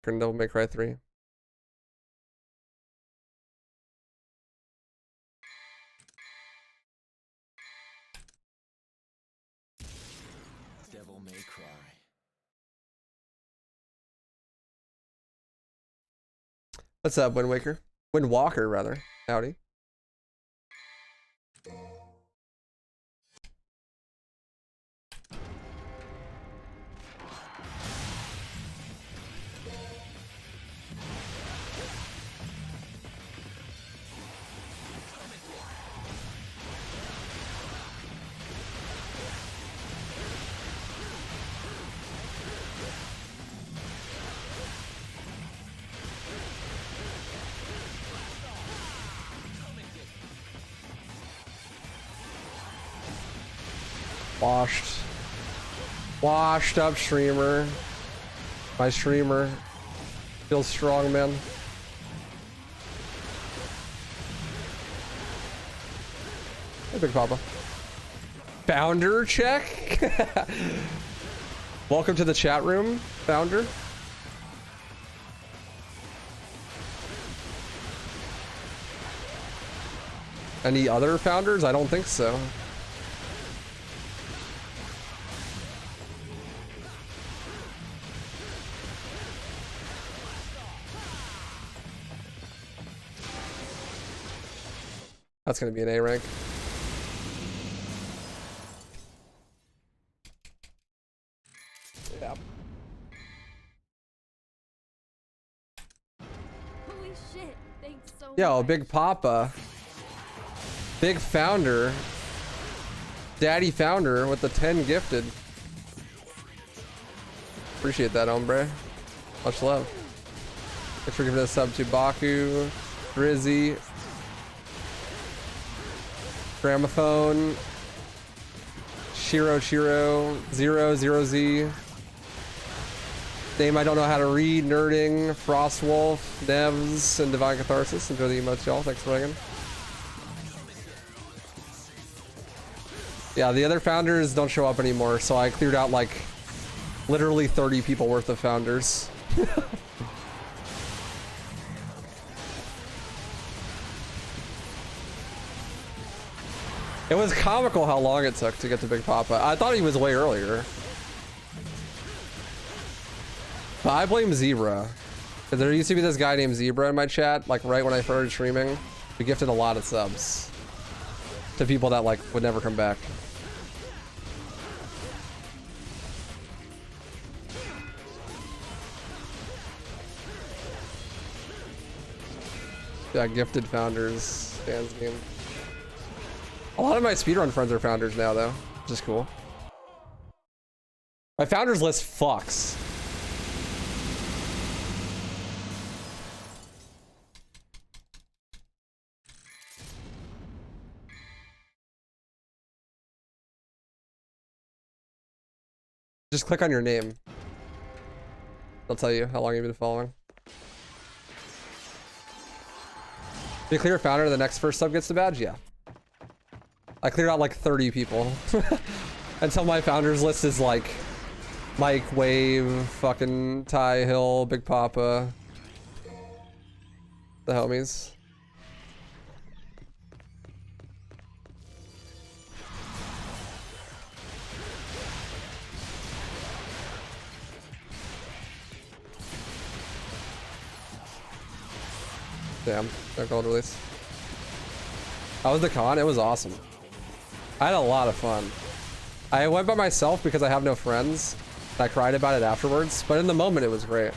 and Devil May Cry 3. Devil May Cry. What's up, Wind Waker? Wind Walker, rather. Howdy. Washed up streamer. My streamer feels strong, man. Hey, Big Papa. Founder check. Welcome to the chat room, Founder. Any other founders? I don't think so. That's gonna be an A rank. Yeah. Holy shit, thanks so Yo, much. Big Papa. Big Founder. Daddy Founder with the 10 gifted. Appreciate that, hombre. Much love. Thanks for giving us a sub to Baku, Drizzy, Gramophone, Shiro, 000Z, name I don't know how to read, Nerding, Frostwolf, Nevs, and Divine Catharsis. Enjoy the emotes, y'all. Thanks for ringing. Yeah, the other founders don't show up anymore, so I cleared out like literally 30 people worth of founders. It was comical how long it took to get to Big Papa. I thought he was way earlier. But I blame Zebra. There used to be this guy named Zebra in my chat, like right when I started streaming. We gifted a lot of subs to people that like would never come back. Yeah, gifted founders, fans game. A lot of my speedrun friends are founders now, though, which is cool. My founders list fucks. Just click on your name. They'll tell you how long you've been following. If you clear a founder, the next first sub gets the badge? Yeah. I cleared out like 30 people. Until my founders list is like Mike, Wave, fucking Ty Hill, Big Papa. The homies. Damn, that gold release. How was the con? It was awesome. I had a lot of fun. I went by myself because I have no friends. I cried about it afterwards, but in the moment it was great.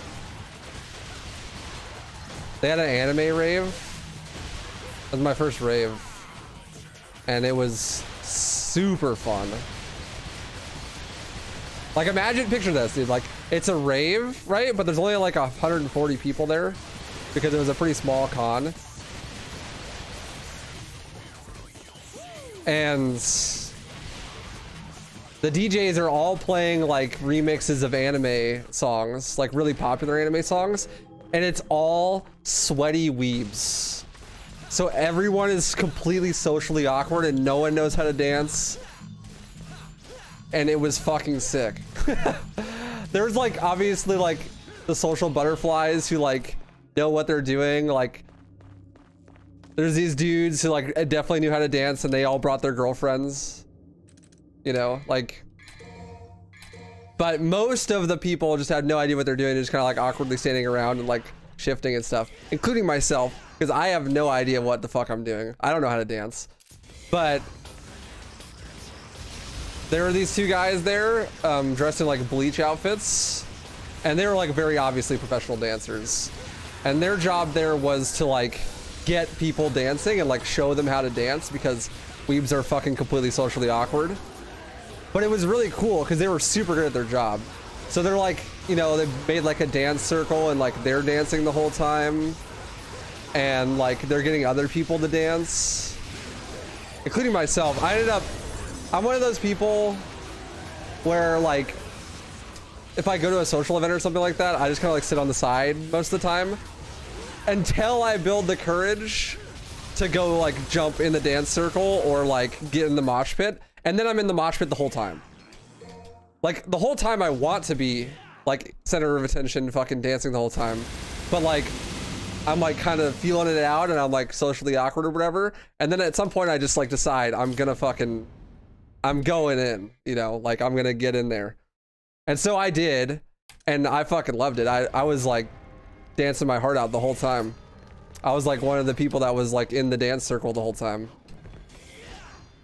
They had an anime rave. It was my first rave. And it was super fun. Like imagine, picture this, dude. Like it's a rave, right? But there's only like 140 people there because it was a pretty small con. And the DJs are all playing like remixes of anime songs, like really popular anime songs, and it's all sweaty weebs. So everyone is completely socially awkward and no one knows how to dance. And it was fucking sick. There was like obviously like the social butterflies who like know what they're doing. Like there's these dudes who like definitely knew how to dance and they all brought their girlfriends, you know, like, but most of the people just had no idea what they're doing. They're just kind of like awkwardly standing around and like shifting and stuff, including myself, because I have no idea what the fuck I'm doing. I don't know how to dance. But there were these two guys there dressed in like bleach outfits, and they were like very obviously professional dancers, and their job there was to like get people dancing and like show them how to dance, because weebs are fucking completely socially awkward. But it was really cool because they were super good at their job. So they're like, you know, they made like a dance circle and like they're dancing the whole time, and like they're getting other people to dance, including myself. I'm one of those people where like if I go to a social event or something like that, I just kind of like sit on the side most of the time until I build the courage to go like jump in the dance circle or like get in the mosh pit, and then I'm in the mosh pit the whole time. Like the whole time I want to be like center of attention, fucking dancing the whole time, but like I'm like kind of feeling it out and I'm like socially awkward or whatever, and then at some point I just like decide I'm going in, you know, like I'm gonna get in there. And so I did, and I fucking loved it. I was like dancing my heart out the whole time. I was like one of the people that was like in the dance circle the whole time.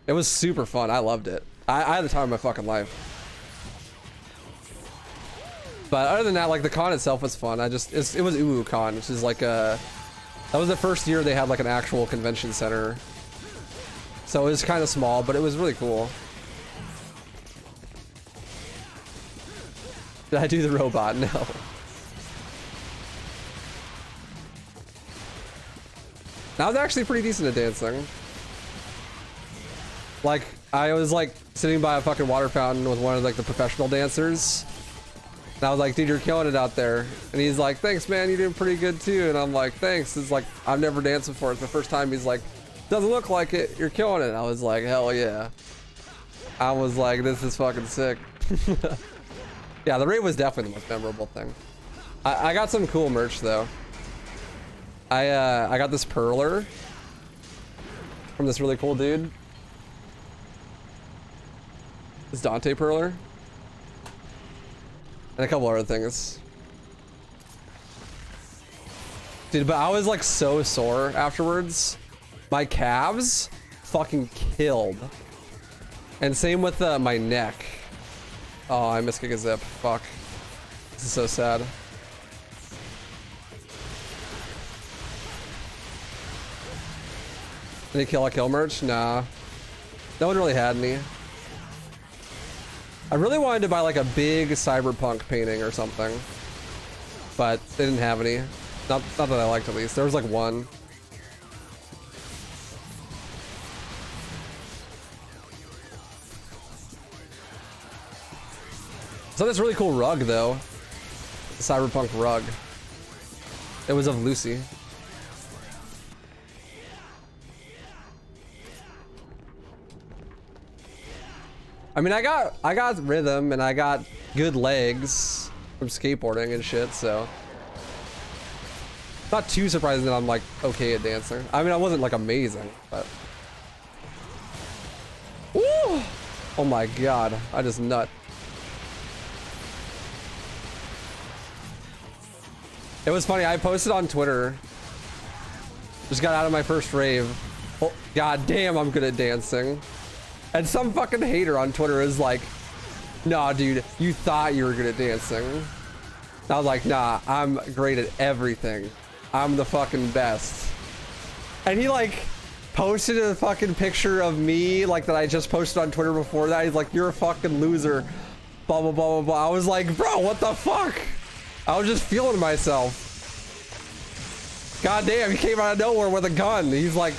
It was super fun. I loved it. I had the time of my fucking life. But other than that, like the con itself was fun. It was WaifuRuns, which is like that was the first year they had like an actual convention center. So it was kind of small, but it was really cool. Did I do the robot? No. I was actually pretty decent at dancing. Like, I was like sitting by a fucking water fountain with one of like the professional dancers. And I was like, dude, you're killing it out there. And he's like, thanks, man, you're doing pretty good too. And I'm like, thanks. It's like, I've never danced before. It's the first time. He's like, doesn't look like it. You're killing it. I was like, hell yeah. I was like, this is fucking sick. Yeah, the rave was definitely the most memorable thing. I got some cool merch though. I got this perler from this really cool dude. This Dante perler. And a couple other things. Dude, but I was like so sore afterwards. My calves fucking killed. And same with my neck. Oh, I missed a zip. Fuck. This is so sad. Any kill merch? Nah. No one really had any. I really wanted to buy like a big cyberpunk painting or something, but they didn't have any. Not that I liked, at least. There was like one. So this really cool rug though. The cyberpunk rug. It was of Lucy. I mean, I got rhythm and I got good legs from skateboarding and shit, so not too surprising that I'm like okay at dancing. I mean, I wasn't like amazing, but woo! Oh my god, I just nut. It was funny, I posted on Twitter, just got out of my first rave. Oh, god damn, I'm good at dancing. And some fucking hater on Twitter is like, nah, dude, you thought you were good at dancing. And I was like, nah, I'm great at everything. I'm the fucking best. And he like posted a fucking picture of me like that I just posted on Twitter before that. He's like, you're a fucking loser. Blah, blah, blah, blah, blah. I was like, bro, what the fuck? I was just feeling myself. God damn, he came out of nowhere with a gun. He's like,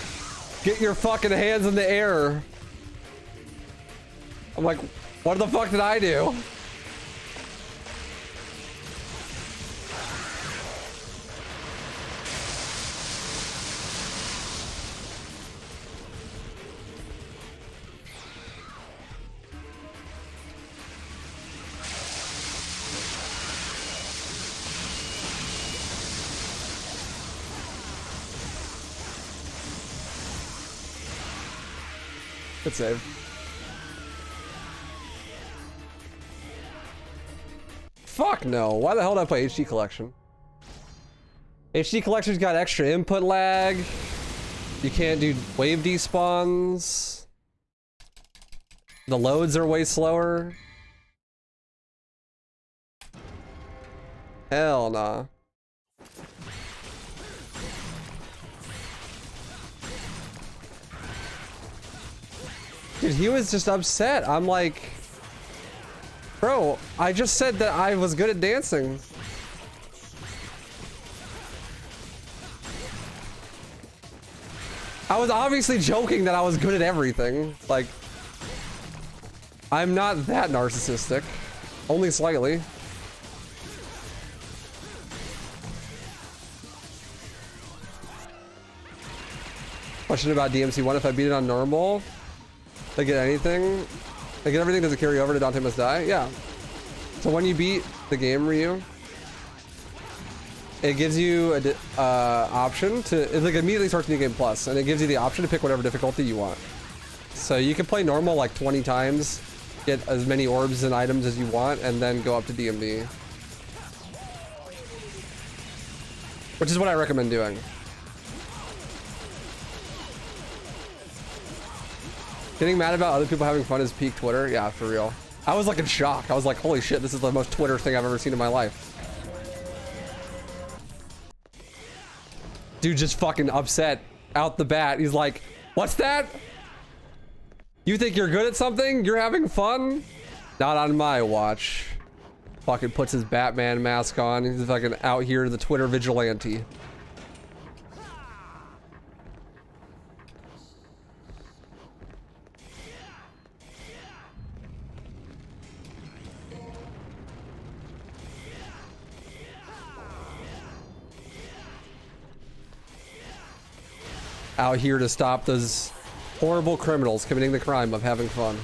get your fucking hands in the air. I'm like, what the fuck did I do? Good save. Fuck no. Why the hell did I play HD Collection? HD Collection's got extra input lag. You can't do wave despawns. The loads are way slower. Hell nah. Dude, he was just upset. I'm like, bro, I just said that I was good at dancing. I was obviously joking that I was good at everything. Like, I'm not that narcissistic. Only slightly. Question about DMC1, if I beat it on normal, I get anything? I get everything, does it carry over to Dante Must Die? Yeah. So when you beat the game, Ryu, it gives you an option to, it like immediately starts New Game Plus, and it gives you the option to pick whatever difficulty you want. So you can play normal like 20 times, get as many orbs and items as you want, and then go up to DMD. Which is what I recommend doing. Getting mad about other people having fun is peak Twitter. Yeah, for real. I was like in shock. I was like, holy shit, this is the most Twitter thing I've ever seen in my life. Dude just fucking upset out the bat. He's like, what's that? You think you're good at something? You're having fun? Not on my watch. Fucking puts his Batman mask on. He's fucking out here, the Twitter vigilante. Out here to stop those horrible criminals committing the crime of having fun.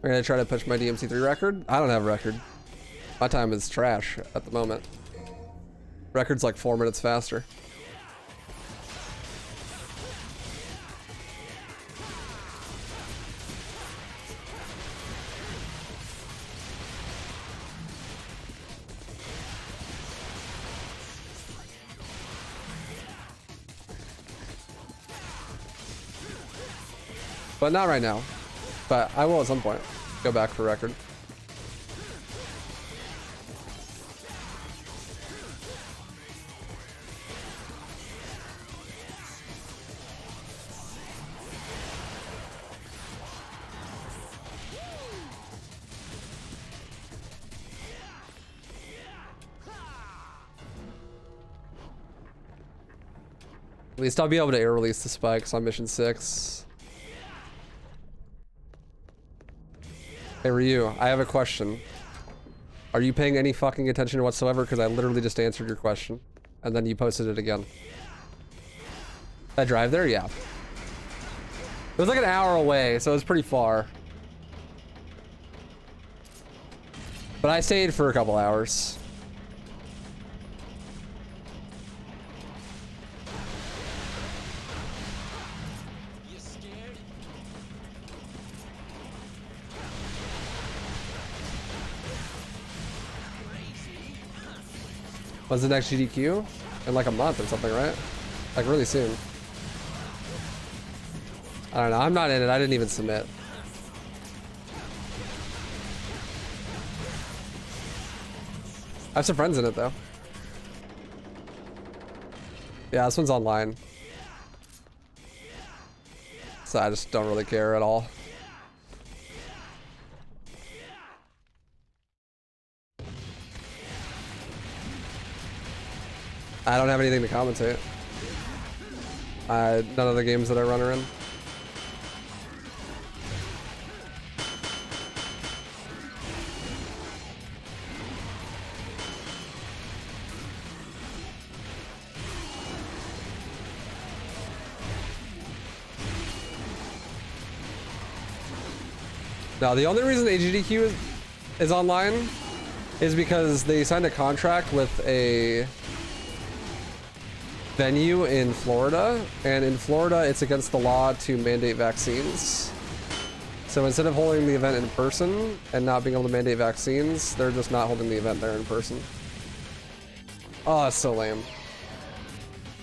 I'm gonna try to push my DMC3 record. I don't have a record. My time is trash at the moment. Record's like 4 minutes faster. But not right now. But I will at some point go back for record. At least I'll be able to air release the spikes on mission 6. Hey Ryu, I have a question. Are you paying any fucking attention whatsoever? Because I literally just answered your question. And then you posted it again. Did I drive there? Yeah. It was like an hour away, so it was pretty far. But I stayed for a couple hours. When's the next GDQ? In like a month or something, right? Like really soon. I don't know. I'm not in it. I didn't even submit. I have some friends in it though. Yeah, this one's online. So I just don't really care at all. I don't have anything to commentate. None of the games that I run are in. Now, the only reason AGDQ is online is because they signed a contract with a venue in Florida, and in Florida it's against the law to mandate vaccines. So instead of holding the event in person and not being able to mandate vaccines, they're just not holding the event there in person. Oh, it's so lame.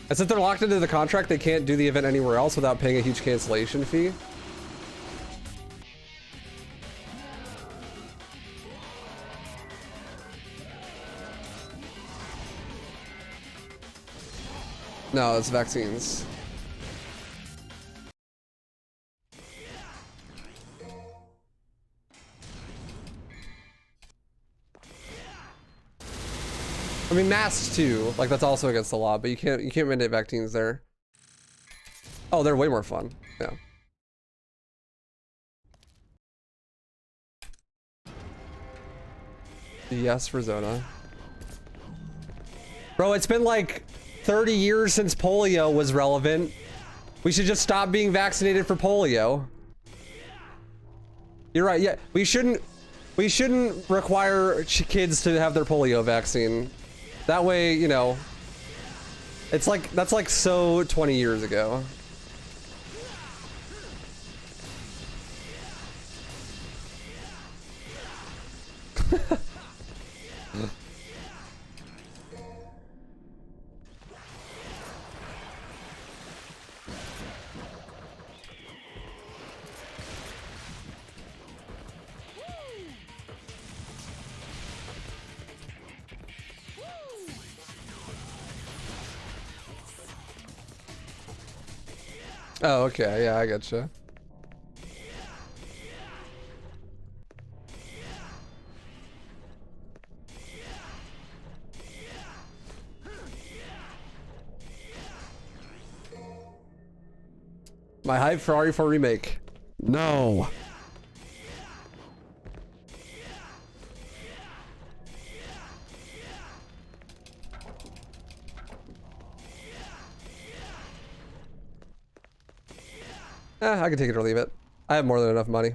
And since they're locked into the contract, they can't do the event anywhere else without paying a huge cancellation fee. No, it's vaccines. I mean, masks too. Like that's also against the law, but you can't mandate vaccines there. Oh, they're way more fun. Yeah. Yes, for Zona. Bro, it's been like 30 years since polio was relevant. We should just stop being vaccinated for polio. You're right. Yeah, we shouldn't require kids to have their polio vaccine. That way, you know, it's like, that's like so 20 years ago. Oh, okay. Yeah, I gotcha. My hype for RE4 remake. No. I can take it or leave it. I have more than enough money.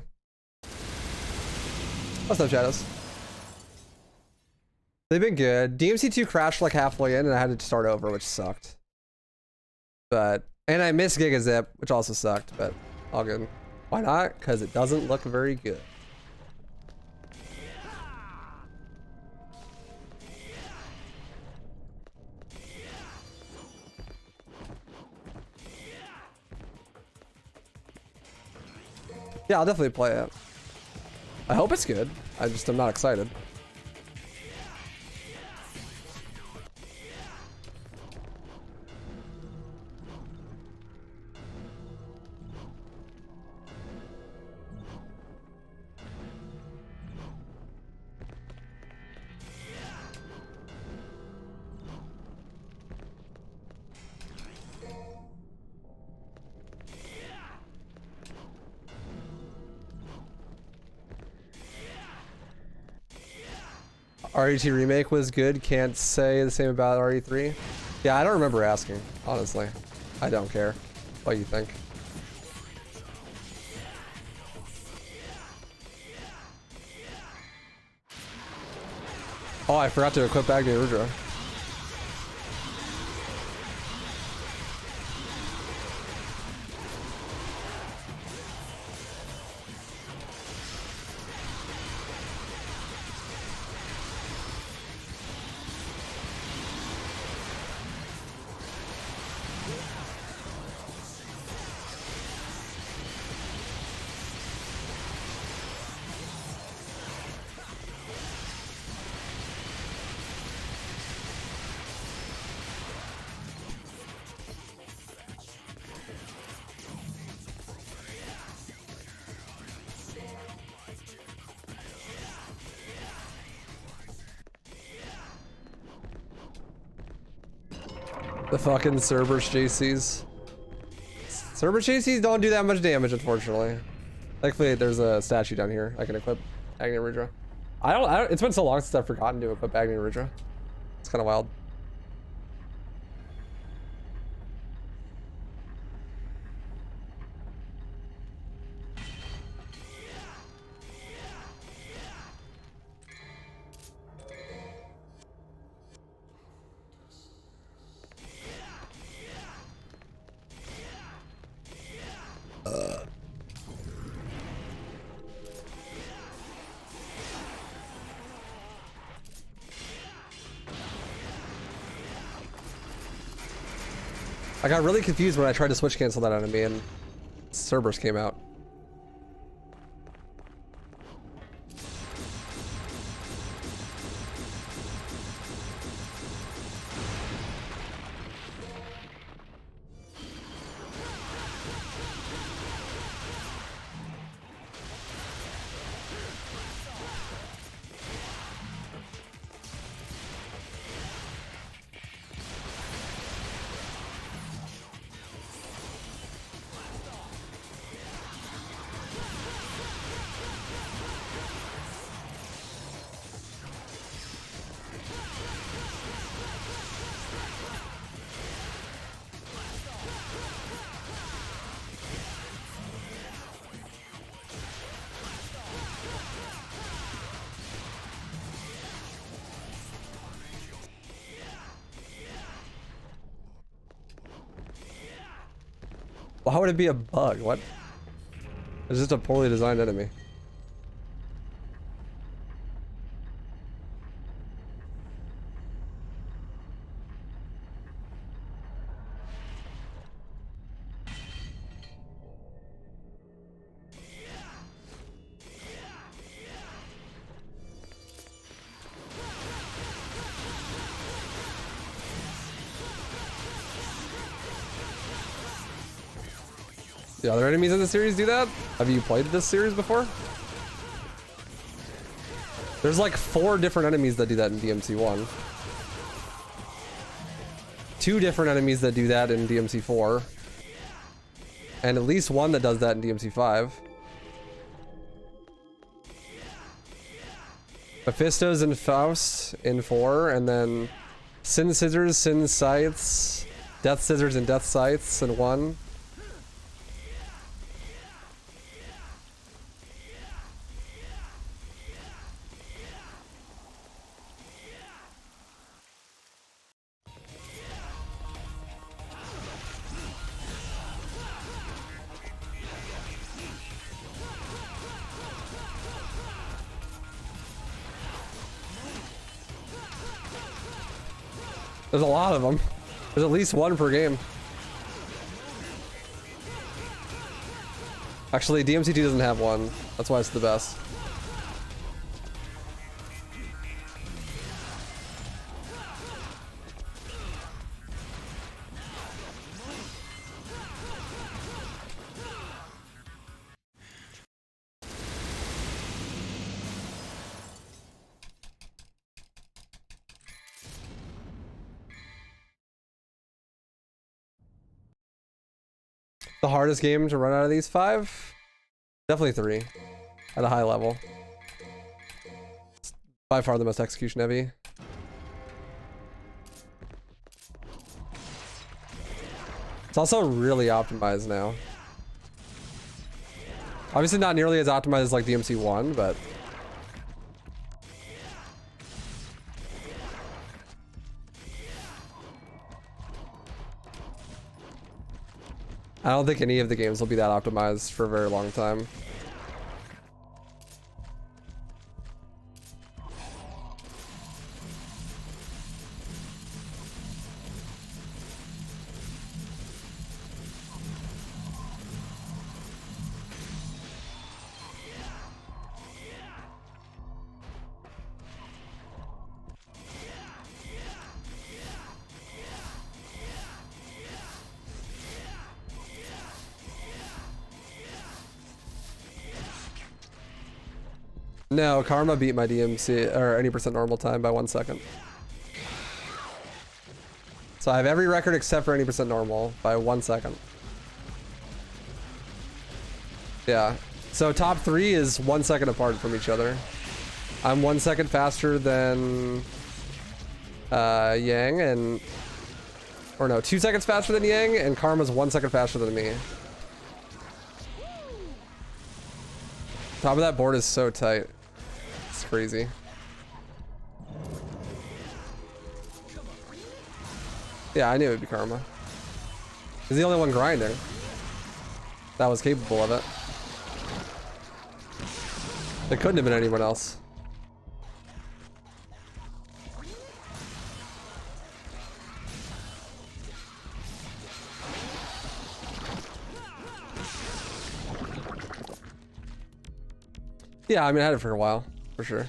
What's up, Shadows? They've been good. DMC2 crashed like halfway in and I had to start over, which sucked. But, and I missed GigaZip, which also sucked, but all good. Why not? Because it doesn't look very good. Yeah, I'll definitely play it. I hope it's good. I'm not excited. RE2 remake was good. Can't say the same about RE3. Yeah, I don't remember asking, honestly. I don't care what you think. Oh, I forgot to equip Agni Rudra. The fucking Cerberus JCs. Cerberus JCs don't do that much damage, unfortunately. Thankfully, there's a statue down here I can equip Agni Rudra. I don't, it's been so long since I've forgotten to equip Agni Rudra. It's kind of wild. I got really confused when I tried to switch cancel that enemy and Cerberus came out. Why would it be a bug? What? It's just a poorly designed enemy. The other enemies in the series do that? Have you played this series before? There's like 4 different enemies that do that in DMC1. 2 different enemies that do that in DMC4. And at least 1 that does that in DMC5. Mephisto's and Faust in 4, and then Sin Scissors, Sin Scythes, Death Scissors and Death Scythes in 1. There's a lot of them. There's at least 1 per game. Actually, DMC2 doesn't have 1. That's why it's the best. The hardest game to run out of these 5? Definitely 3. At a high level. It's by far the most execution heavy. It's also really optimized now. Obviously not nearly as optimized as like DMC1, but I don't think any of the games will be that optimized for a very long time. No, Karma beat my DMC or any percent normal time by 1 second. So I have every record except for any percent normal by 1 second. Yeah. So top 3 is 1 second apart from each other. I'm 1 second faster than Yang and or no, 2 seconds faster than Yang, and Karma's 1 second faster than me. Top of that board is so tight. It's crazy. Yeah, I knew it'd be Karma. He's the only one grinding that was capable of it. It couldn't have been anyone else. Yeah, I mean, I had it for a while, for sure.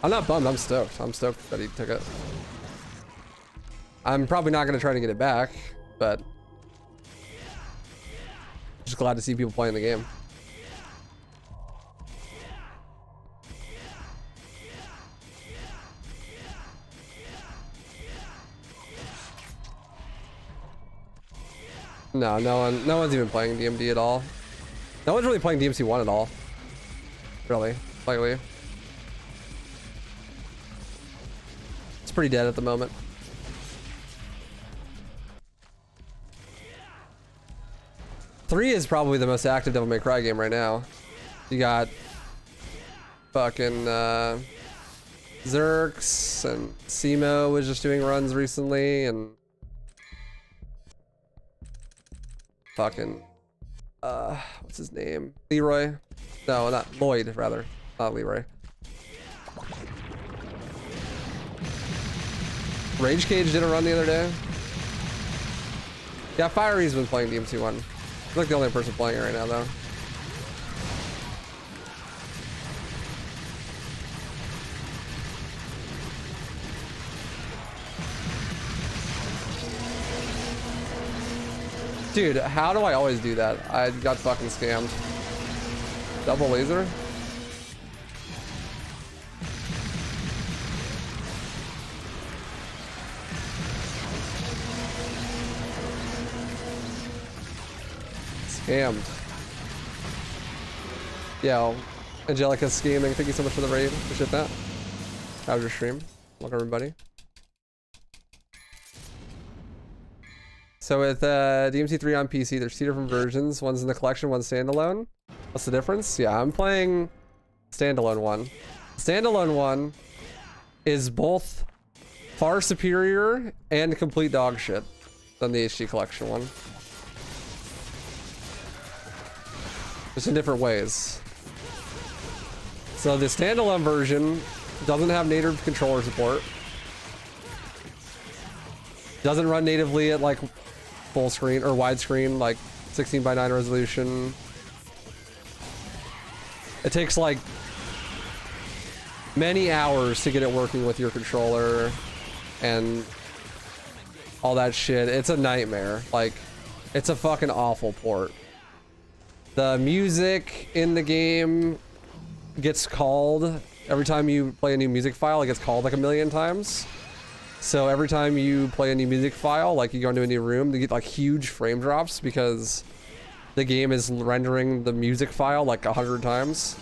I'm not bummed, I'm stoked. I'm stoked that he took it. I'm probably not gonna try to get it back, but just glad to see people playing the game. No one's even playing DMD at all. No one's really playing DMC1 at all. Really, lately. It's pretty dead at the moment. Three is probably the most active Devil May Cry game right now. You got fucking Zerx, and Simo was just doing runs recently, and fucking what's his name? Leroy? No, not Lloyd, rather. Not Leroy. Rage Cage did a run the other day. Yeah, Fiery's been playing DMC1. He's like the only person playing it right now, though. Dude, how do I always do that? I got fucking scammed. Double laser? Scammed. Yeah, Angelica's scheming. Thank you so much for the raid. Appreciate that. How was your stream? Welcome, everybody. So with DMC3 on PC, there's two different versions. One's in the collection, one's standalone. What's the difference? Yeah, I'm playing standalone one. Standalone one is both far superior and complete dog shit than the HD collection one. Just in different ways. So the standalone version doesn't have native controller support. Doesn't run natively at like full screen or widescreen, like 16:9 resolution. It takes like many hours to get it working with your controller and all that shit. It's a nightmare. Like, it's a fucking awful port. The music in the game gets called every time you play a new music file. It gets called like a million times. So every time you play a new music file, like you go into a new room, you get like huge frame drops because the game is rendering the music file like 100 times.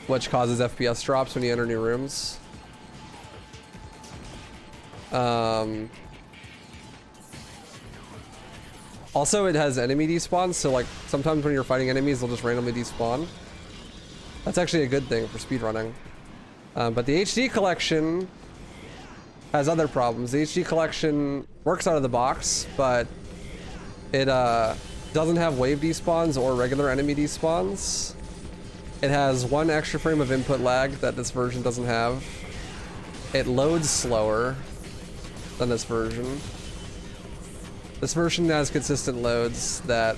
Which causes FPS drops when you enter new rooms. Also, it has enemy despawns, so like sometimes when you're fighting enemies, they'll just randomly despawn. That's actually a good thing for speedrunning. But the HD collection has other problems. The HD collection works out of the box, but it doesn't have wave despawns or regular enemy despawns. It has one extra frame of input lag that this version doesn't have. It loads slower than this version. This version has consistent loads that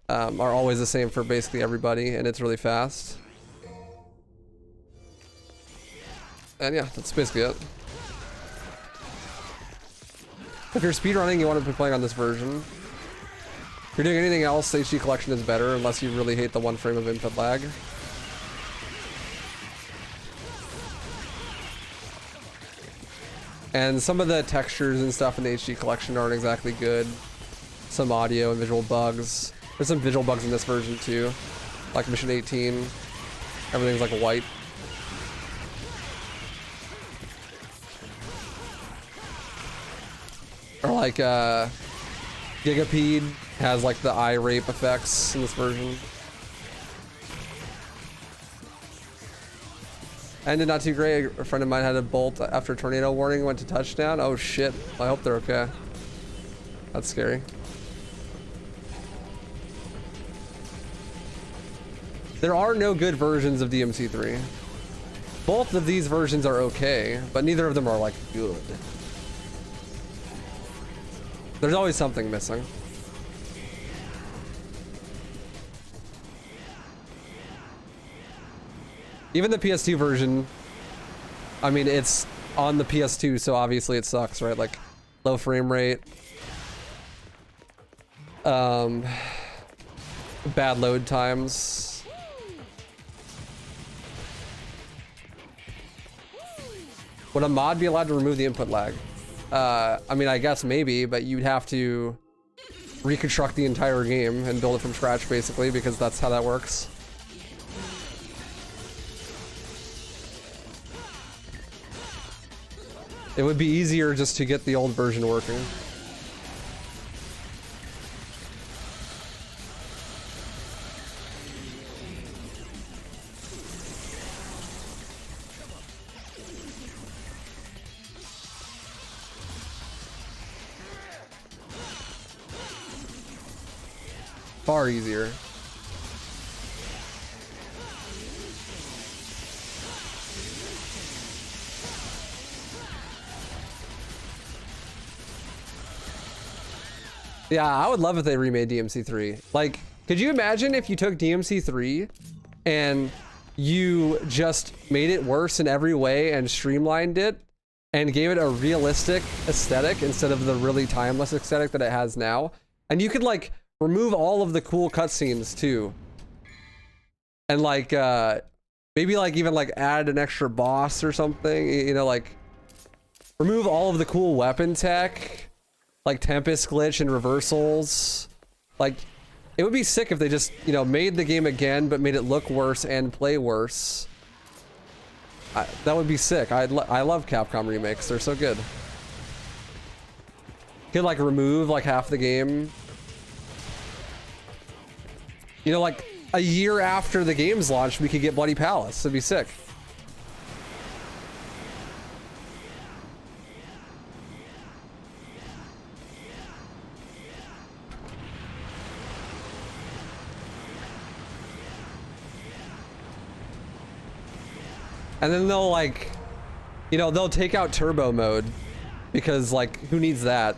are always the same for basically everybody, and it's really fast. And yeah, that's basically it. If you're speedrunning, you want to be playing on this version. If you're doing anything else, the HD collection is better, unless you really hate the one frame of input lag. And some of the textures and stuff in the HD collection aren't exactly good. Some audio and visual bugs. There's some visual bugs in this version too. Like Mission 18. Everything's like white. Or like Gigapede has like the eye rape effects in this version. Ended not too great. A friend of mine had a bolt after a tornado warning, went to touchdown. Oh shit. I hope they're okay. That's scary. There are no good versions of DMC3. Both of these versions are okay, but neither of them are like good. There's always something missing. Even the PS2 version, I mean, it's on the PS2, so obviously it sucks, right? Like, low frame rate. Bad load times. Would a mod be allowed to remove the input lag? I mean, I guess maybe, but you'd have to reconstruct the entire game and build it from scratch, basically, because that's how that works. It would be easier just to get the old version working. Far easier. Yeah, I would love if they remade DMC3. Like, could you imagine if you took DMC3 and you just made it worse in every way and streamlined it and gave it a realistic aesthetic instead of the really timeless aesthetic that it has now? And you could like remove all of the cool cutscenes too. And like, maybe like even like add an extra boss or something, you know, like remove all of the cool weapon tech. Like Tempest glitch and reversals. Like, it would be sick if they just, you know, made the game again, but made it look worse and play worse. That would be sick. I love Capcom remakes. They're so good. Could like remove like half the game. You know, like a year after the game's launched, we could get Bloody Palace. It'd be sick. And then they'll like, you know, they'll take out turbo mode because like, who needs that?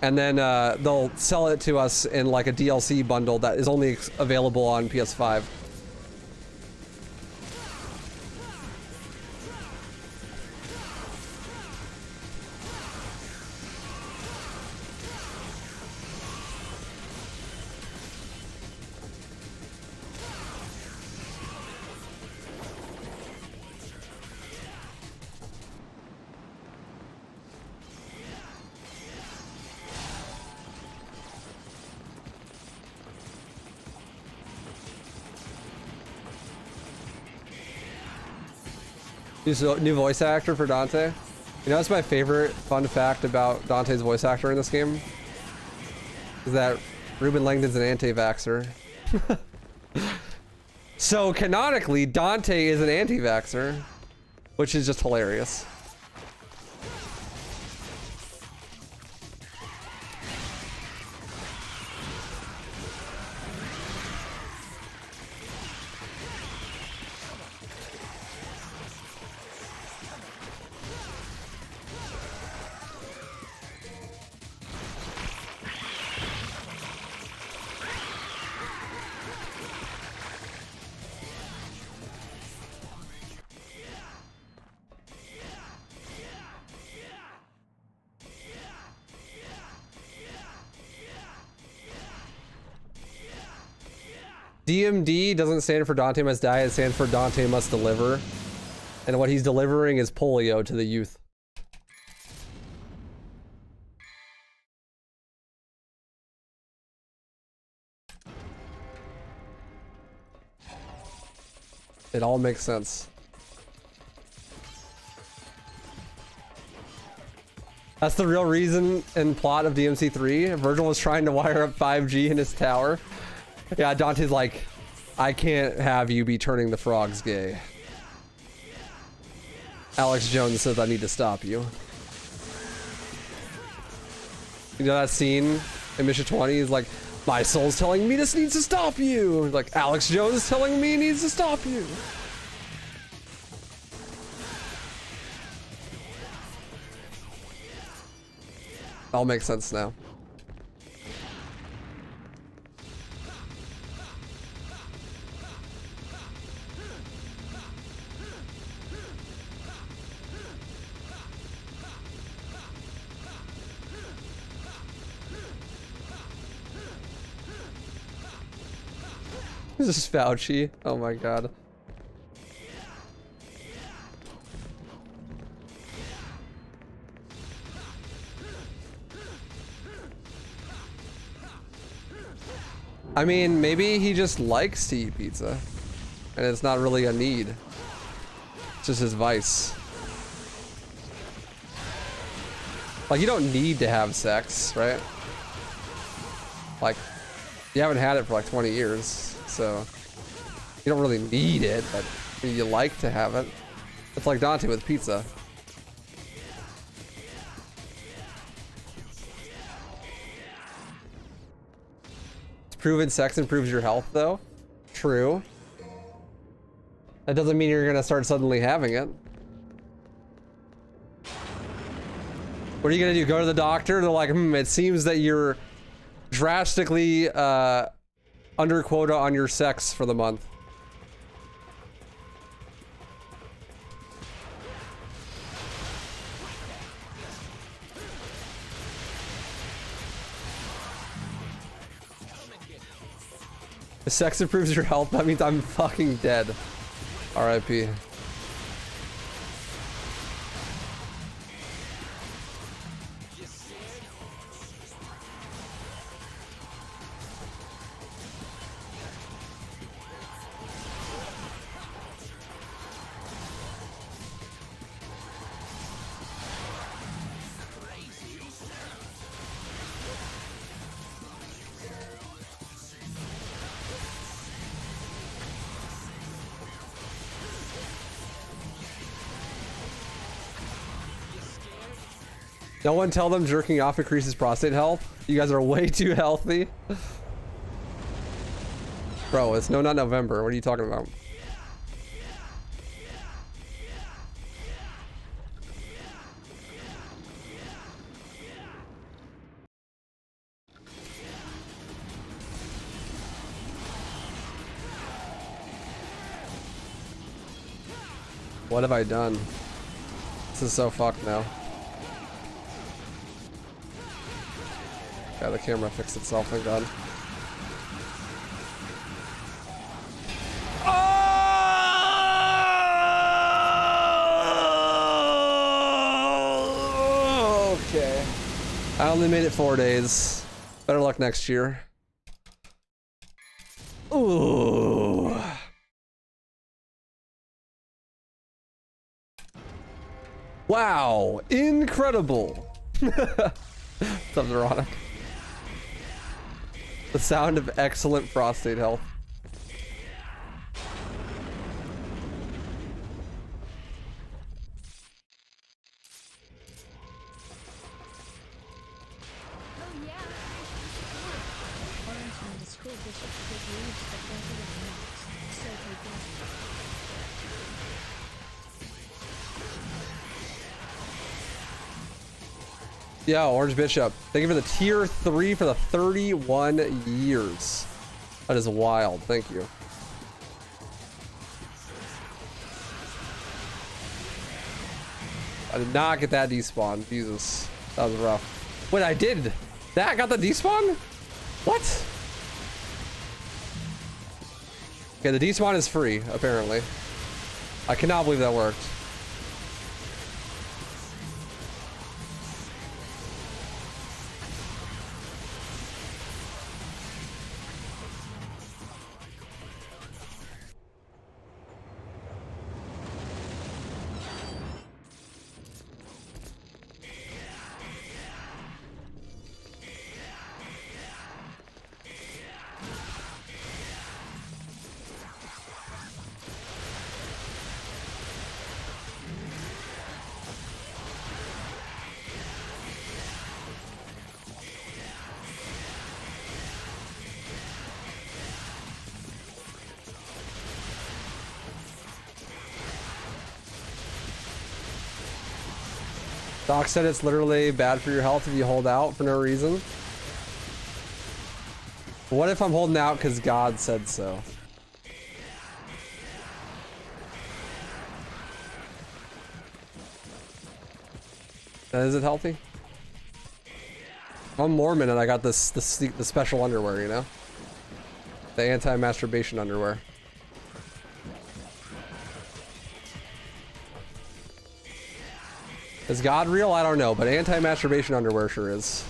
And then they'll sell it to us in like a DLC bundle that is only available on PS5. New voice actor for Dante. You know, that's my favorite fun fact about Dante's voice actor in this game. Is that Ruben Langdon's an anti-vaxxer. So canonically, Dante is an anti-vaxxer, which is just hilarious. DMD doesn't stand for Dante Must Die, it stands for Dante Must Deliver. And what he's delivering is polio to the youth. It all makes sense. That's the real reason and plot of DMC3. Virgil was trying to wire up 5G in his tower. Yeah, Dante's like, I can't have you be turning the frogs gay. Alex Jones says I need to stop you. You know that scene in Mission 20 is like, my soul's telling me this needs to stop you. Like, Alex Jones is telling me he needs to stop you. All makes sense now. This is Fauci. Oh my god. I mean, maybe he just likes to eat pizza. And it's not really a need. It's just his vice. Like, you don't need to have sex, right? Like, you haven't had it for like 20 years, so you don't really need it, but you like to have it. It's like Dante with pizza. It's proven sex improves your health, though. True. That doesn't mean you're gonna start suddenly having it. What are you gonna do? Go to the doctor? They're like, it seems that you're drastically under quota on your sex for the month. If sex improves your health, that means I'm fucking dead. RIP. No one tell them jerking off increases prostate health. You guys are way too healthy. Bro, it's not November. What are you talking about? What have I done? This is so fucked now. Yeah, the camera fixed itself, thank God. Oh, okay. I only made it 4 days. Better luck next year. Ooh. Wow, incredible. What's up, Veronica? The sound of excellent prostate health. Yeah, Orange Bishop. Thank you for the tier 3 for the 31 years. That is wild. Thank you. I did not get that despawn. Jesus. That was rough. Wait, I did. That got the despawn? What? Okay, the despawn is free, apparently. I cannot believe that worked. Doc said it's literally bad for your health if you hold out for no reason. What if I'm holding out because God said so? Is it healthy? I'm Mormon and I got the special underwear, you know? The anti-masturbation underwear. Is God real? I don't know, but anti-masturbation underwear sure is.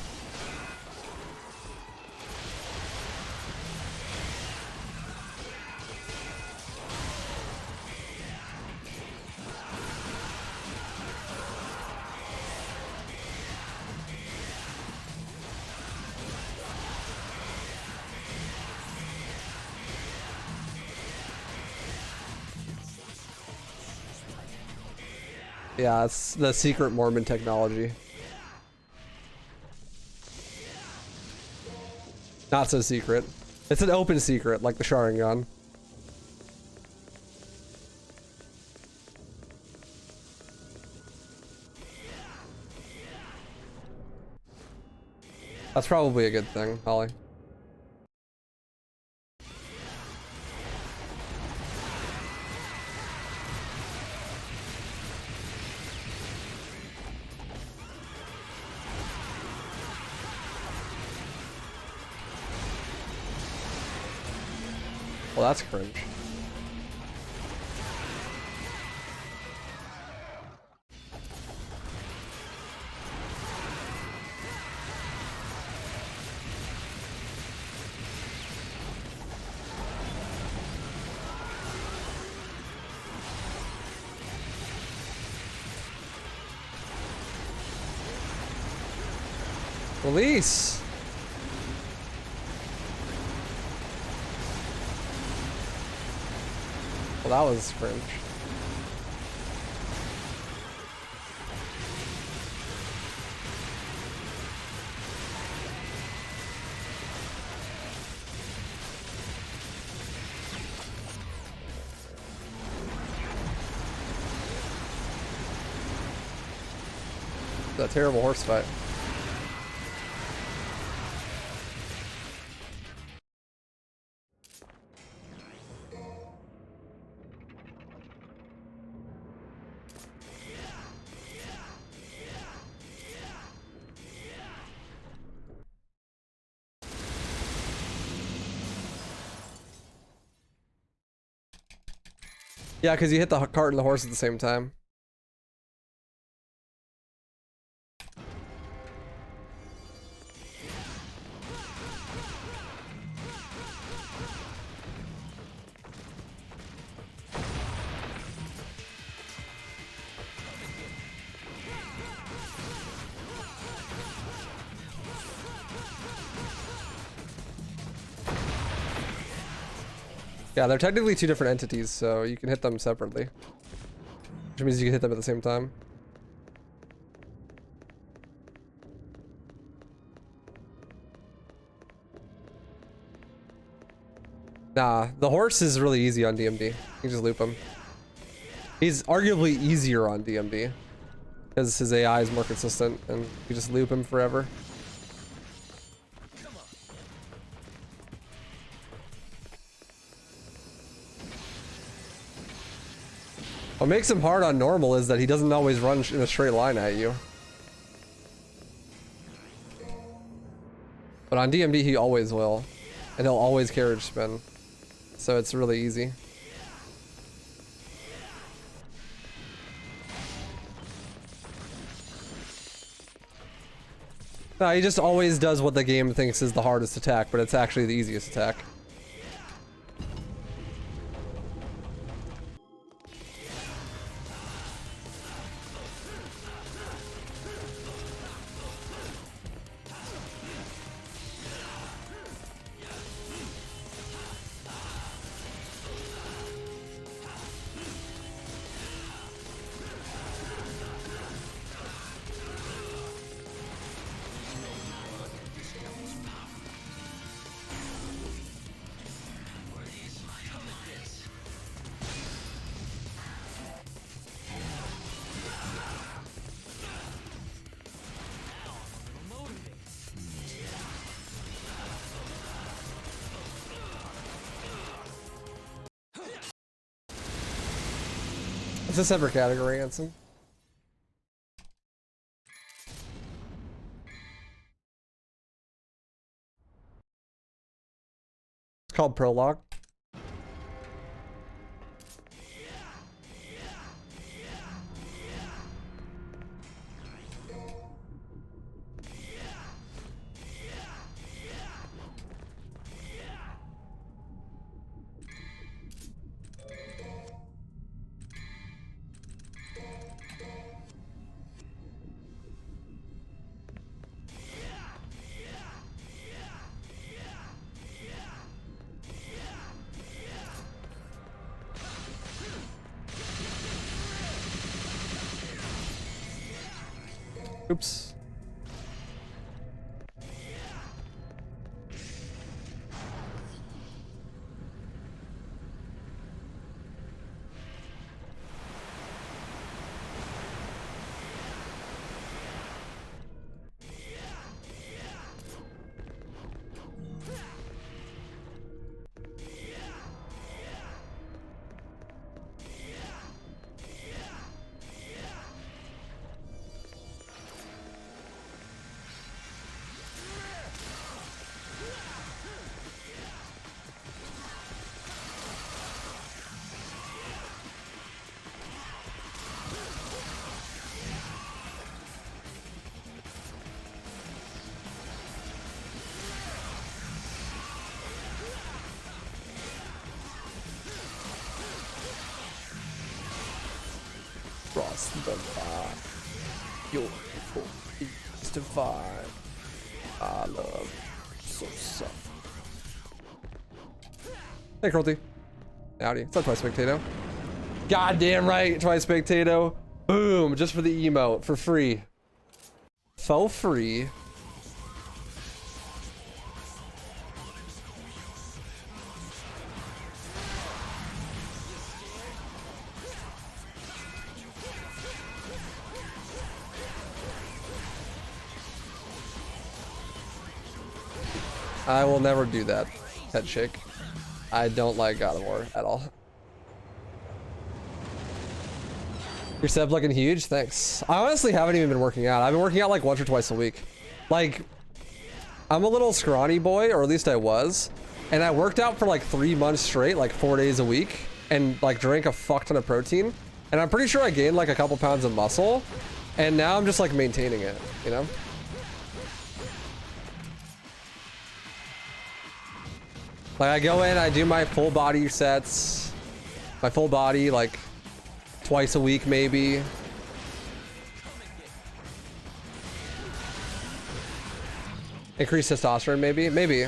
Yeah, it's the secret Mormon technology. Not so secret. It's an open secret, like the Sharingan. That's probably a good thing, Holly. Well, that's cringe. Release! Well, that was cringe. That terrible horse fight. Yeah, because you hit the cart and the horse at the same time. Yeah, they're technically two different entities, so you can hit them separately. Which means you can hit them at the same time. Nah, the horse is really easy on DMD. You can just loop him. He's arguably easier on DMD. Because his AI is more consistent and you just loop him forever. What makes him hard on normal is that he doesn't always run in a straight line at you. But on DMD he always will. And he'll always carriage spin. So it's really easy. No, he just always does what the game thinks is the hardest attack, but it's actually the easiest attack. It's a separate category, Anson. It's called Prologue. Oops. Cross the bar. You're the divine. I love so soft. Hey, Cruelty. Howdy. It's not Twice Spectato. Goddamn right, Twice Spectato. Boom, just for the emote, for free. Faux free. I will never do that, head shake. I don't like God of War at all. Your sub looking huge, thanks. I honestly haven't even been working out. I've been working out like once or twice a week. Like, I'm a little scrawny boy, or at least I was. And I worked out for like 3 months straight, like 4 days a week. And like drank a fuck ton of protein. And I'm pretty sure I gained like a couple pounds of muscle. And now I'm just like maintaining it, you know? Like I go in, I do my full body sets, my full body like twice a week maybe. Increase testosterone maybe.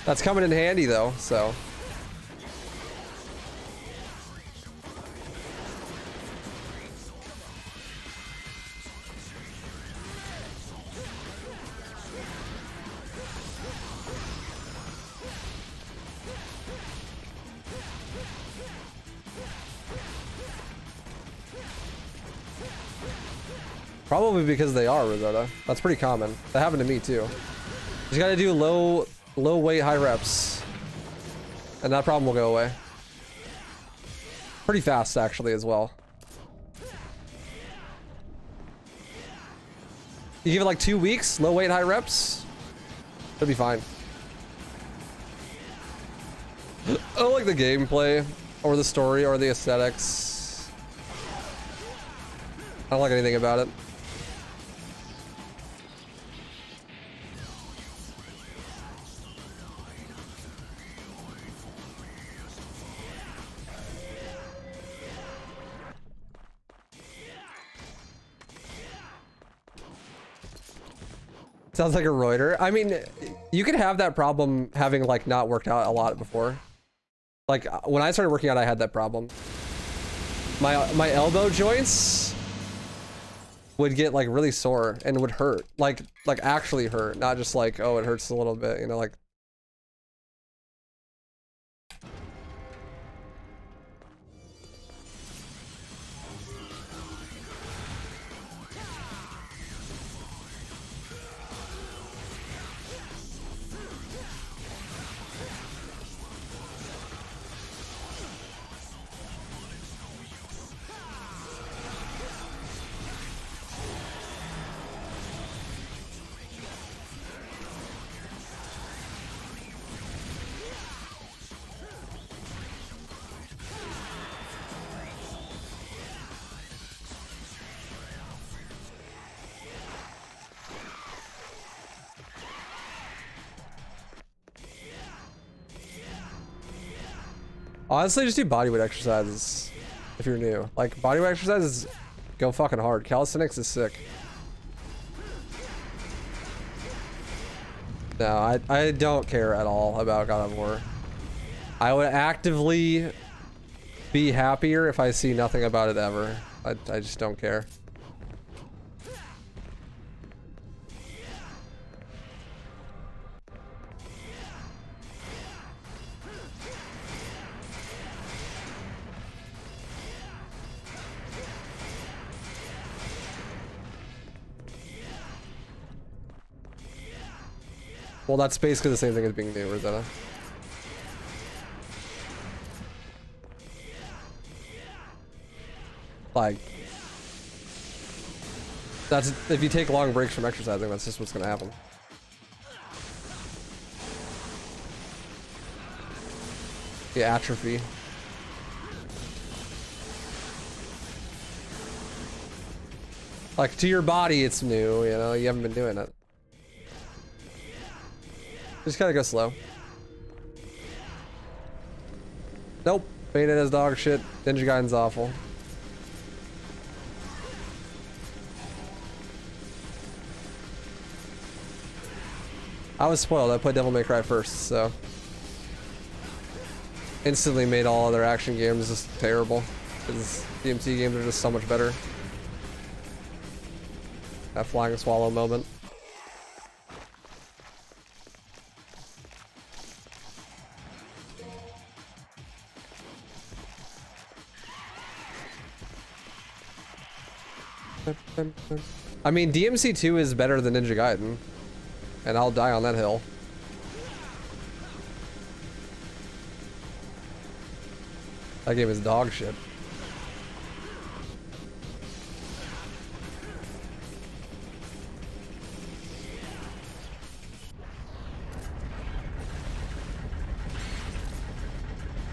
That's coming in handy though, so. Probably because they are, Rosetta. That's pretty common. That happened to me too. Just gotta do low weight, high reps. And that problem will go away. Pretty fast actually as well. You give it like 2 weeks, low weight, high reps. It'll be fine. I don't like the gameplay or the story or the aesthetics. I don't like anything about it. Sounds like a Reuter. I mean, you could have that problem having like not worked out a lot before. Like when I started working out, I had that problem. My elbow joints would get like really sore and would hurt, like actually hurt, not just like, oh, it hurts a little bit, you know, like. Honestly, just do bodyweight exercises if you're new. Like, bodyweight exercises go fucking hard. Calisthenics is sick. No, I don't care at all about God of War. I would actively be happier if I see nothing about it ever. I just don't care. Well, that's basically the same thing as being new, Rosetta. Like, that's if you take long breaks from exercising, that's just what's gonna happen. Yeah, atrophy. Like, to your body, it's new, you know, you haven't been doing it. Just gotta go slow. Nope. Bayonetta's dog shit. Ninja Gaiden's awful. I was spoiled. I played Devil May Cry first, so instantly made all other action games just terrible. Because DMC games are just so much better. That flying swallow moment. I mean, DMC2 is better than Ninja Gaiden, and I'll die on that hill. That game is dog shit.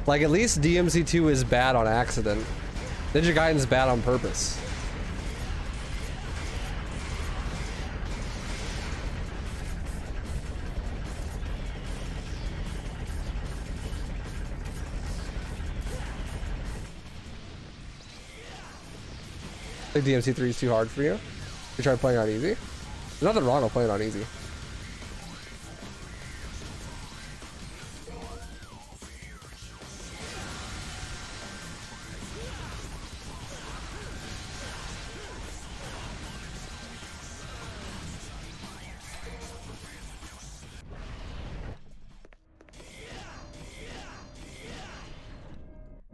Like, at least DMC2 is bad on accident. Ninja Gaiden's bad on purpose. I think DMC3 is too hard for you. You tried playing on easy? There's nothing wrong with playing on easy.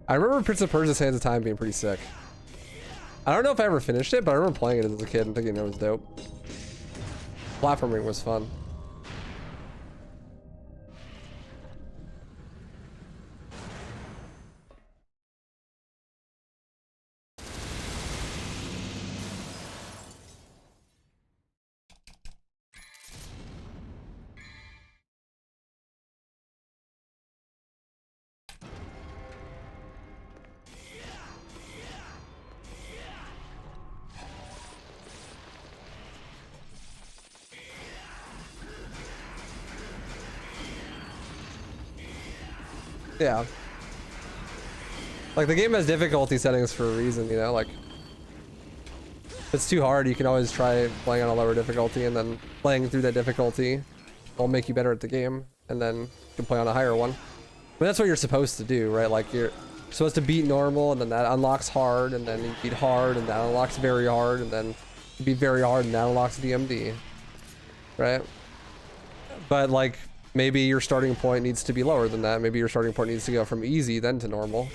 I remember Prince of Persia: Sands of Time being pretty sick. I don't know if I ever finished it, but I remember playing it as a kid and thinking it was dope. Platforming was fun. Yeah. Like, the game has difficulty settings for a reason, you know? Like, if it's too hard, you can always try playing on a lower difficulty, and then playing through that difficulty will make you better at the game, and then you can play on a higher one. But that's what you're supposed to do, right? Like, you're supposed to beat normal, and then that unlocks hard, and then you beat hard, and that unlocks very hard, and then you beat very hard, and that unlocks DMD. Right? But, like, maybe your starting point needs to be lower than that. Maybe your starting point needs to go from easy then to normal.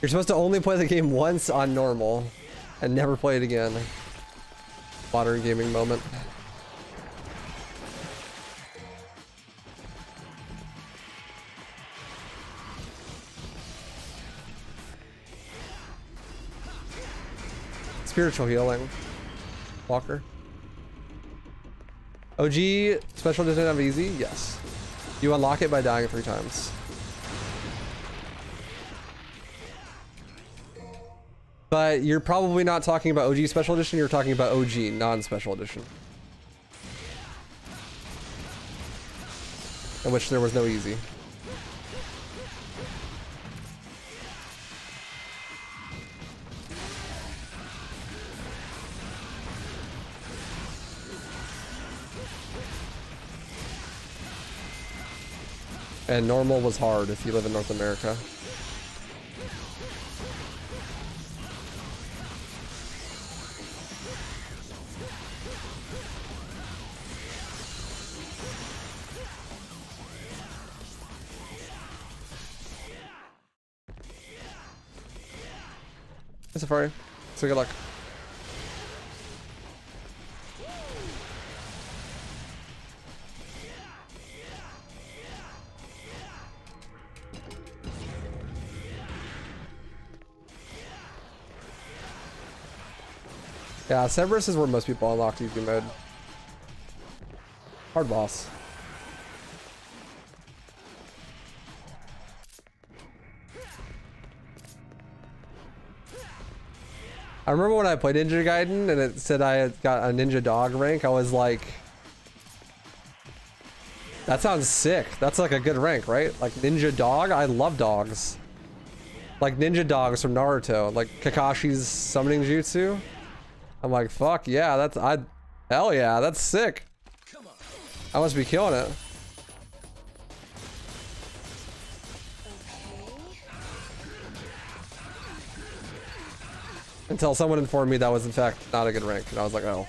You're supposed to only play the game once on normal and never play it again. Modern gaming moment. Spiritual healing. Walker. OG special doesn't have easy? Yes. You unlock it by dying 3 times. But you're probably not talking about OG special edition, you're talking about OG non-special edition. wish there was no easy. And normal was hard if you live in North America. Safari, so good luck. Yeah, Cerberus is where most people unlock easy mode. Hard boss. I remember when I played Ninja Gaiden and it said I had got a Ninja Dog rank, I was like, that sounds sick. That's like a good rank, right? Like Ninja Dog? I love dogs. Like Ninja Dogs from Naruto, like Kakashi's summoning jutsu. I'm like, fuck yeah, hell yeah, that's sick. I must be killing it. Until someone informed me that was in fact not a good rank, and I was like, oh.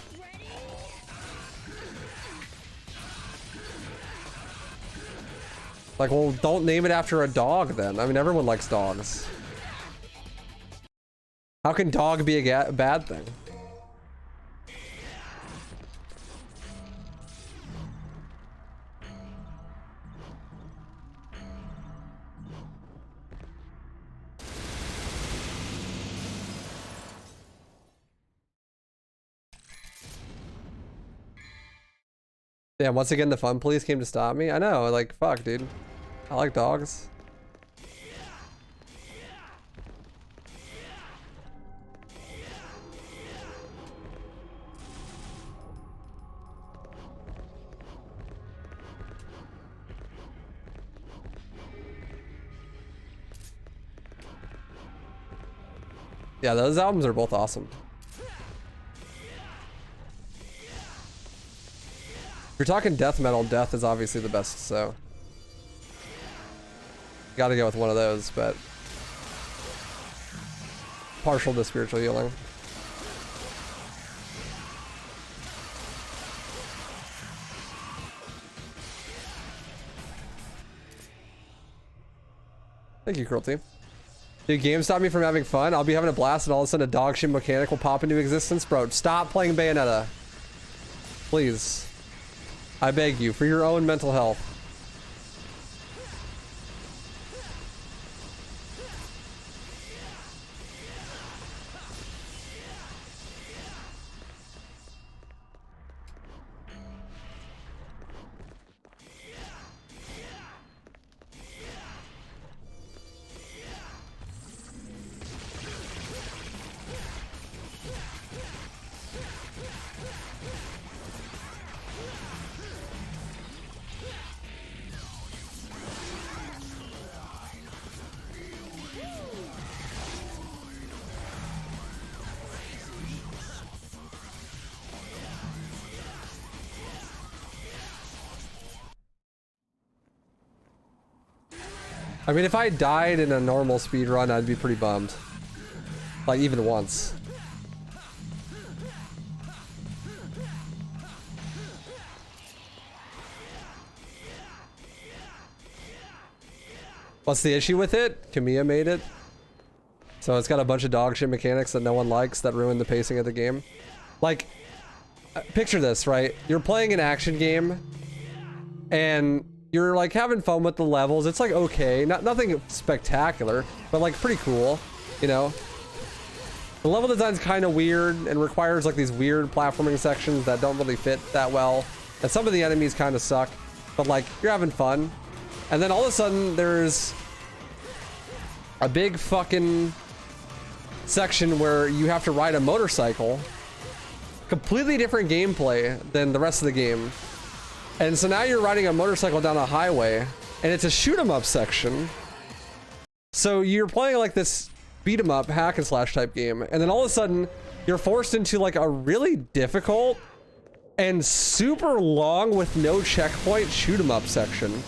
Like, well, don't name it after a dog then. I mean, everyone likes dogs. How can dog be a bad thing? Yeah, once again, the fun police came to stop me. I know, like, fuck, dude. I like dogs. Yeah, those albums are both awesome. If you're talking death metal, Death is obviously the best, so gotta go with one of those, but partial to spiritual healing. Thank you, Cruelty. Dude, games stop me from having fun. I'll be having a blast and all of a sudden a dog shit mechanic will pop into existence. Bro, stop playing Bayonetta. Please. I beg you, for your own mental health. I mean, if I died in a normal speedrun, I'd be pretty bummed. Like, even once. What's the issue with it? Kamiya made it. So it's got a bunch of dog shit mechanics that no one likes that ruin the pacing of the game. Like, picture this, right? You're playing an action game and you're like having fun with the levels. It's like okay, nothing spectacular, but like pretty cool, you know? The level design's kind of weird and requires like these weird platforming sections that don't really fit that well. And some of the enemies kind of suck, but like you're having fun. And then all of a sudden there's a big fucking section where you have to ride a motorcycle. Completely different gameplay than the rest of the game. And so now you're riding a motorcycle down a highway, and it's a shoot 'em up section. So you're playing like this beat 'em up hack and slash type game, and then all of a sudden you're forced into like a really difficult and super long with no checkpoint shoot 'em up section.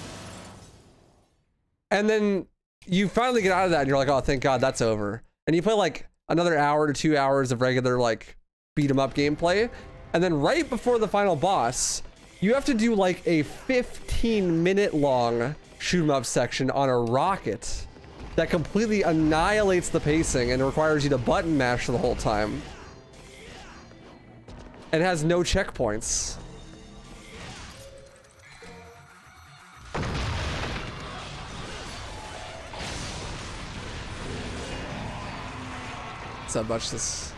And then you finally get out of that and you're like, oh, thank God that's over. And you play like another hour to 2 hours of regular like beat 'em up gameplay. And then right before the final boss, you have to do like a 15-minute long shoot 'em up section on a rocket that completely annihilates the pacing and requires you to button mash the whole time. And has no checkpoints. So much this.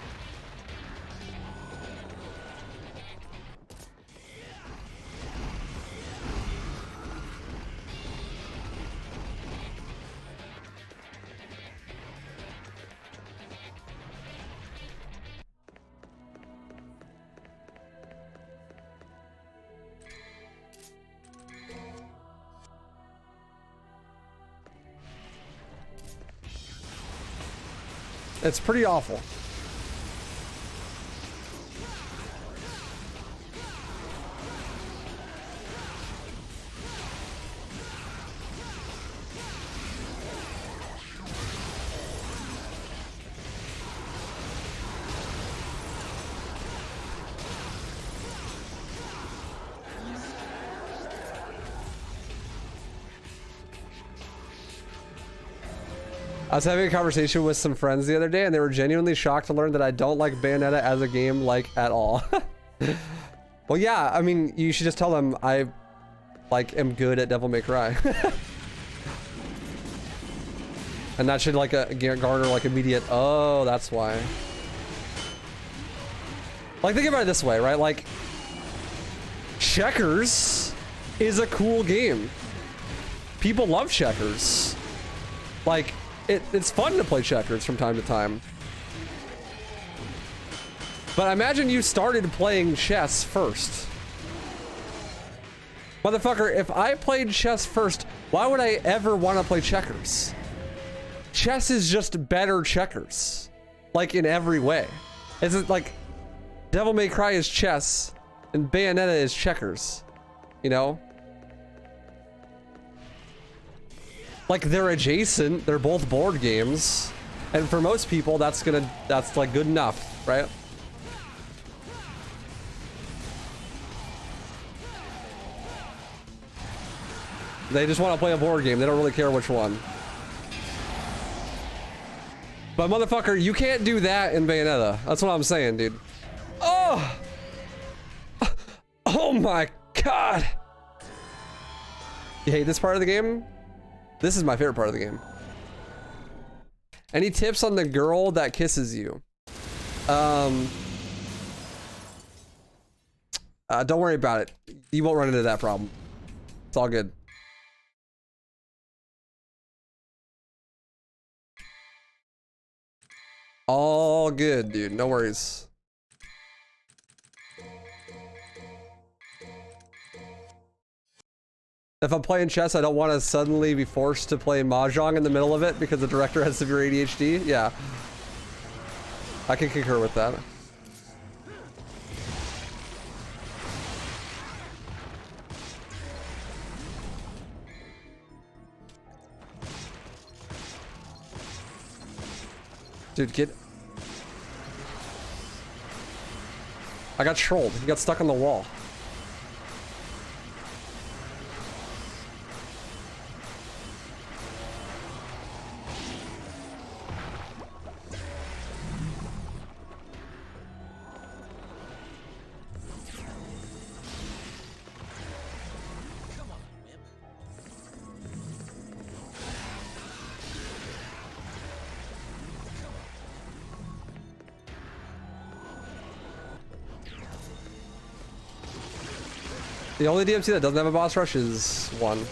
It's pretty awful. I was having a conversation with some friends the other day and they were genuinely shocked to learn that I don't like Bayonetta as a game like at all. Well, yeah, I mean, you should just tell them I like am good at Devil May Cry. And that should like garner like immediate, oh, that's why. Like think about it this way, right? Like Checkers is a cool game. People love Checkers. Like it's fun to play checkers from time to time. But imagine you started playing chess first. Motherfucker, if I played chess first, why would I ever want to play checkers? Chess is just better checkers. Like in every way. It's like Devil May Cry is chess and Bayonetta is checkers. You know? Like they're adjacent, they're both board games, and for most people that's like good enough, right? They just want to play a board game, they don't really care which one. But motherfucker, you can't do that in Bayonetta. That's what I'm saying, dude. Oh! Oh my God! You hate this part of the game? This is my favorite part of the game. Any tips on the girl that kisses you? Don't worry about it. You won't run into that problem. It's all good. All good, dude. No worries. If I'm playing chess, I don't want to suddenly be forced to play Mahjong in the middle of it because the director has severe ADHD. Yeah. I can concur with that. Dude, get... I got trolled. He got stuck on the wall. The only DMC that doesn't have a boss rush is 1.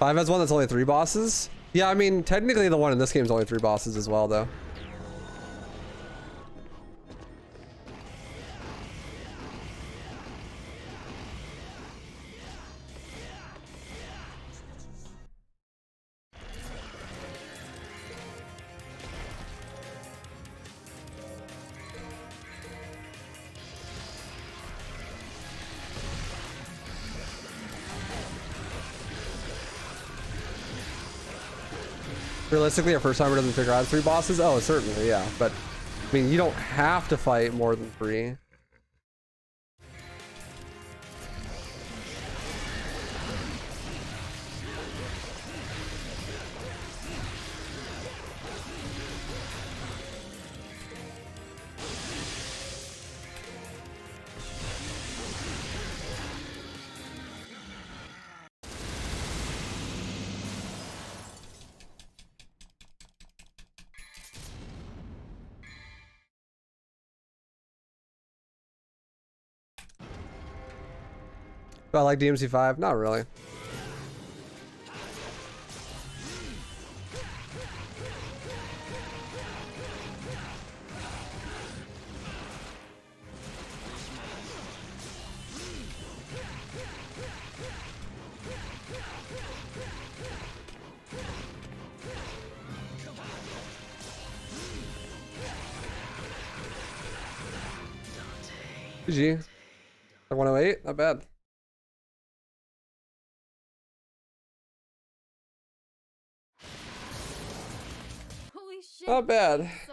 5 has one that's only 3 bosses? Yeah, I mean, technically the one in this game is only 3 bosses as well, though. Realistically, a first timer doesn't figure out 3 bosses. Oh, certainly, yeah. But I mean, you don't have to fight more than 3. Do I like DMC5? Not really. GG. Like 108? Not bad. Holy shit. Not bad. So